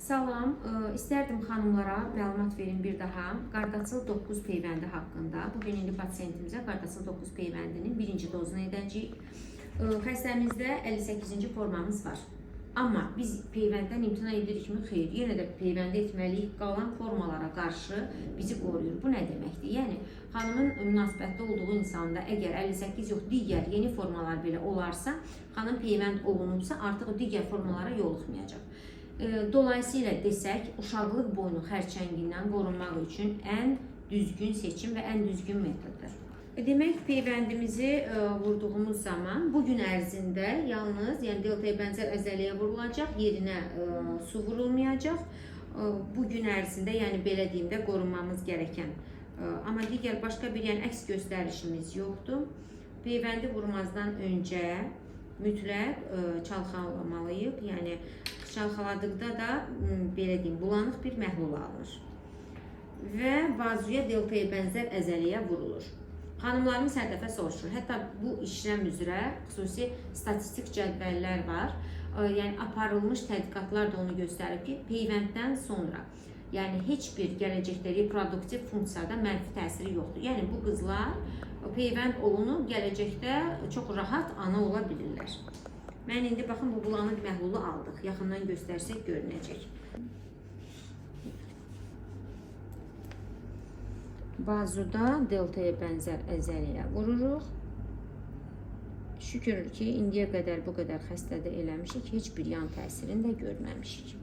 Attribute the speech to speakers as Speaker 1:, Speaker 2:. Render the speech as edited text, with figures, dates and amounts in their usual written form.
Speaker 1: Salam, istərdim xanımlara məlumat verim bir daha. Qardaçıl 9 peyvəndi haqqında. Bugün indi pasiyentimizə Qardaçıl 9 peyvəndinin birinci dozunu edəcəyik. Xəstəmizdə 58-ci formamız var. Amma biz peyvənddən imtina edirikmi? Xeyr, yenə də peyvəndə etməliyik. Qalan formalara qarşı bizi qoruyur. Bu nə deməkdir? Yəni, xanımın münasibətdə olduğu insanda əgər 58 yox, digər yeni formalar belə olarsa, xanım peyvənd olunubsa, artıq o digər formalara yoluxmayacaq. Dolayısıyla desək, uşaqlıq boynu xərçəngindən qorunmaq üçün ən düzgün seçim və ən düzgün metoddur. Demək, peyvəndimizi vurduğumuz zaman bu gün ərzində yalnız deltaya bənzər əzələyə vurulacaq, yerinə su vurulmayacaq. Bu gün ərzində, yəni belə deyim də, qorunmamız gərəkən. Amma digər başqa bir əks göstərişimiz yoxdur. Peyvəndi vurmazdan öncə mütləq çalxalamalıyıq. Yəni, çalxaladıqda da, belə deyim, bulanıq bir məhlul alınır. Və bazuya deltaya bənzər əzələyə vurulur. Xanımlarımız hər dəfə soruşur. Hətta bu işləm üzrə xüsusi statistik cədvəllər var. Yəni, aparılmış tədqiqatlar da onu göstərib ki, peyvənddən sonra, yəni heç bir gələcəkdə reproduktiv funksiyada mənfi təsiri yoxdur. Yəni, bu qızlar peyvənd olunub, gələcəkdə çox rahat ana ola bilirlər. Mən indi baxın, bu bulanıq məhlulu aldıq. Yaxından göstərsək görünəcək. Bazuda deltaya bənzər əzələyə vururuq. Şükür ki, indiyə qədər bu qədər xəstədə eləmişik, heç bir yan təsirini də görməmişik.